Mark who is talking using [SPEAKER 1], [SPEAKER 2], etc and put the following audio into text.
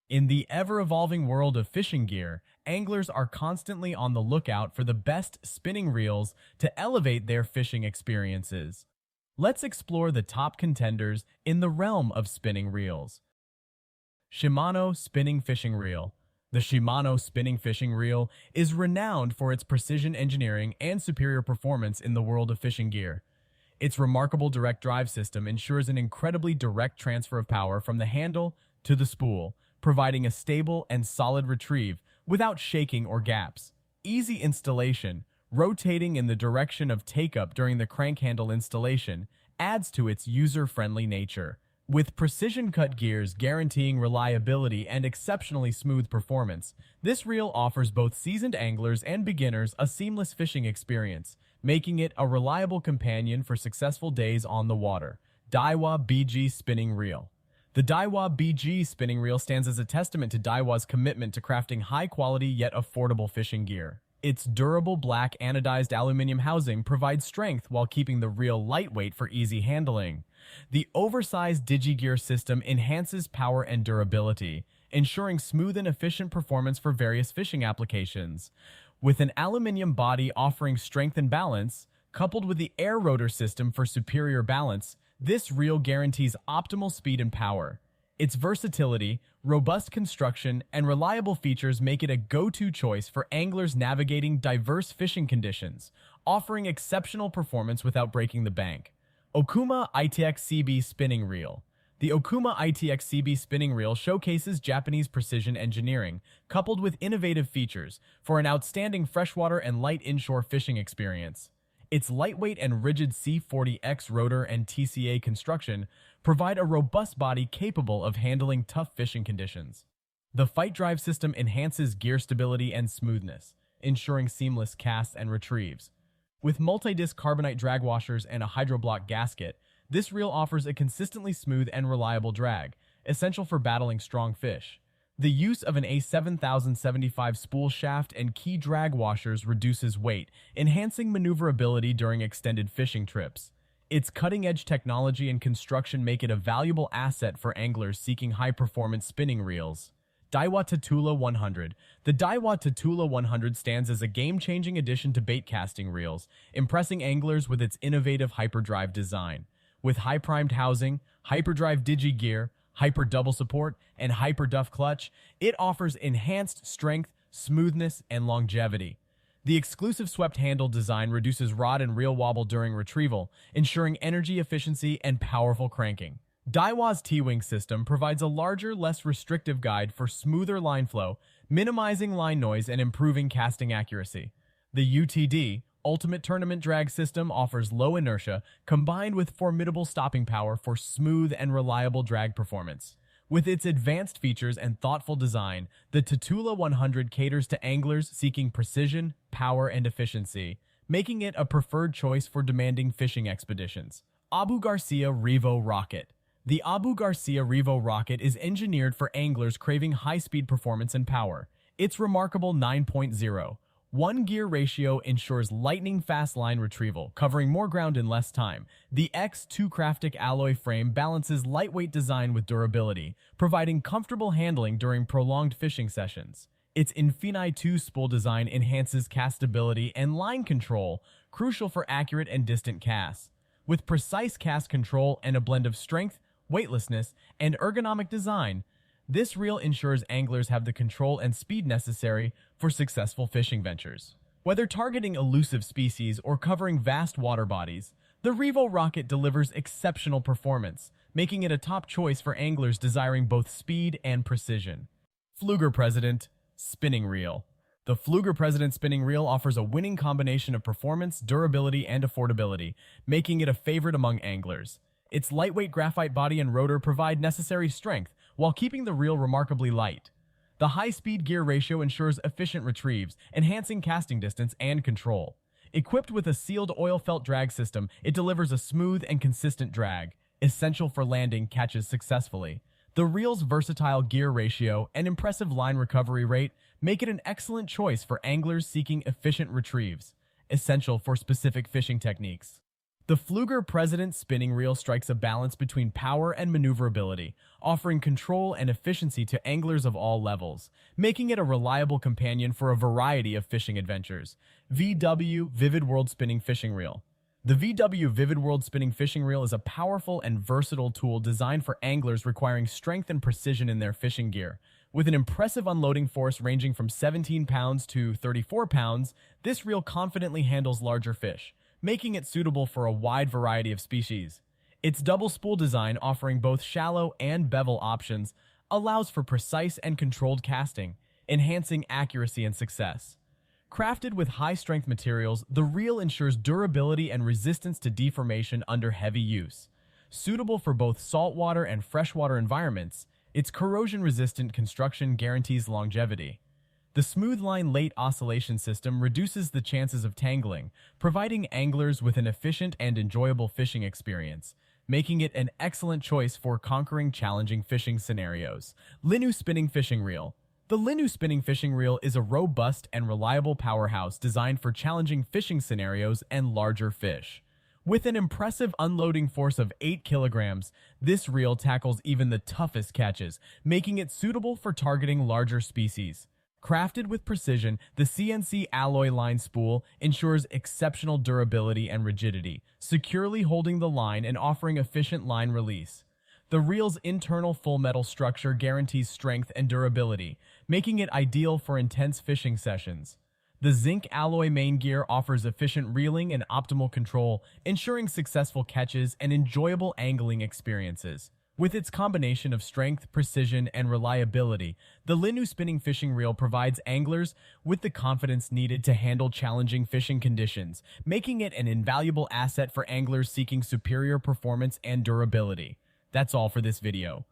[SPEAKER 1] In the ever-evolving world of fishing gear, anglers are constantly on the lookout for the best spinning reels to elevate their fishing experiences. Let's explore the top contenders in the realm of spinning reels. Shimano Spinning Fishing Reel. The Shimano Spinning Fishing Reel is renowned for its precision engineering and superior performance in the world of fishing gear. Its remarkable direct drive system ensures an incredibly direct transfer of power from the handle to the spool, providing a stable and solid retrieve without shaking or gaps. Easy installation, rotating in the direction of take-up during the crank handle installation, adds to its user-friendly nature. With precision-cut gears guaranteeing reliability and exceptionally smooth performance, this reel offers both seasoned anglers and beginners a seamless fishing experience, making it a reliable companion for successful days on the water. Daiwa BG Spinning Reel. The Daiwa BG spinning reel stands as a testament to Daiwa's commitment to crafting high-quality yet affordable fishing gear. Its durable black anodized aluminum housing provides strength while keeping the reel lightweight for easy handling. The oversized DigiGear system enhances power and durability, ensuring smooth and efficient performance for various fishing applications. With an aluminum body offering strength and balance, coupled with the air rotor system for superior balance, this reel guarantees optimal speed and power. Its versatility, robust construction, and reliable features make it a go-to choice for anglers navigating diverse fishing conditions, offering exceptional performance without breaking the bank. Okuma ITX-CB Spinning Reel. The Okuma ITX-CB spinning reel showcases Japanese precision engineering, coupled with innovative features, for an outstanding freshwater and light inshore fishing experience. Its lightweight and rigid C40X rotor and TCA construction provide a robust body capable of handling tough fishing conditions. The fight drive system enhances gear stability and smoothness, ensuring seamless casts and retrieves. With multi-disc carbonite drag washers and a hydroblock gasket, this reel offers a consistently smooth and reliable drag, essential for battling strong fish. The use of an A7075 spool shaft and key drag washers reduces weight, enhancing maneuverability during extended fishing trips. Its cutting-edge technology and construction make it a valuable asset for anglers seeking high-performance spinning reels. Daiwa Tatula 100. The Daiwa Tatula 100 stands as a game-changing addition to bait casting reels, impressing anglers with its innovative hyperdrive design. With high-primed housing, hyperdrive digi-gear, hyper double support, and hyper duff clutch, it offers enhanced strength, smoothness, and longevity. The exclusive swept handle design reduces rod and reel wobble during retrieval, ensuring energy efficiency and powerful cranking. Daiwa's T-Wing system provides a larger, less restrictive guide for smoother line flow, minimizing line noise and improving casting accuracy. The UTD Ultimate Tournament Drag System offers low inertia combined with formidable stopping power for smooth and reliable drag performance. With its advanced features and thoughtful design, the Tatula 100 caters to anglers seeking precision, power, and efficiency, making it a preferred choice for demanding fishing expeditions. Abu Garcia Revo Rocket. The Abu Garcia Revo Rocket is engineered for anglers craving high-speed performance and power. Its remarkable 9.0 1-gear ratio ensures lightning-fast line retrieval, covering more ground in less time. The X2 Craftic alloy frame balances lightweight design with durability, providing comfortable handling during prolonged fishing sessions. Its Infini 2 spool design enhances castability and line control, crucial for accurate and distant casts. With precise cast control and a blend of strength, weightlessness, and ergonomic design, this reel ensures anglers have the control and speed necessary for successful fishing ventures. Whether targeting elusive species or covering vast water bodies, the Revo Rocket delivers exceptional performance, making it a top choice for anglers desiring both speed and precision. Pflueger President Spinning Reel. The Pflueger President Spinning Reel offers a winning combination of performance, durability, and affordability, making it a favorite among anglers. Its lightweight graphite body and rotor provide necessary strength, while keeping the reel remarkably light. The high-speed gear ratio ensures efficient retrieves, enhancing casting distance and control. Equipped with a sealed oil-felt drag system, it delivers a smooth and consistent drag, essential for landing catches successfully. The reel's versatile gear ratio and impressive line recovery rate make it an excellent choice for anglers seeking efficient retrieves, essential for specific fishing techniques. The Pflueger President spinning reel strikes a balance between power and maneuverability, offering control and efficiency to anglers of all levels, making it a reliable companion for a variety of fishing adventures. VW Vivid World Spinning Fishing Reel. The VW Vivid World Spinning Fishing Reel is a powerful and versatile tool designed for anglers requiring strength and precision in their fishing gear. With an impressive unloading force ranging from 17 pounds to 34 pounds, this reel confidently handles larger fish, making it suitable for a wide variety of species. Its double spool design, offering both shallow and bevel options, allows for precise and controlled casting, enhancing accuracy and success. Crafted with high-strength materials, the reel ensures durability and resistance to deformation under heavy use. Suitable for both saltwater and freshwater environments, its corrosion-resistant construction guarantees longevity. The smooth line late oscillation system reduces the chances of tangling, providing anglers with an efficient and enjoyable fishing experience, making it an excellent choice for conquering challenging fishing scenarios. Linu Spinning Fishing Reel. The Linu Spinning Fishing Reel is a robust and reliable powerhouse designed for challenging fishing scenarios and larger fish. With an impressive unloading force of 8 kilograms, this reel tackles even the toughest catches, making it suitable for targeting larger species. Crafted with precision, the CNC alloy line spool ensures exceptional durability and rigidity, securely holding the line and offering efficient line release. The reel's internal full metal structure guarantees strength and durability, making it ideal for intense fishing sessions. The zinc alloy main gear offers efficient reeling and optimal control, ensuring successful catches and enjoyable angling experiences. With its combination of strength, precision, and reliability, the Linu Spinning Fishing Reel provides anglers with the confidence needed to handle challenging fishing conditions, making it an invaluable asset for anglers seeking superior performance and durability. That's all for this video.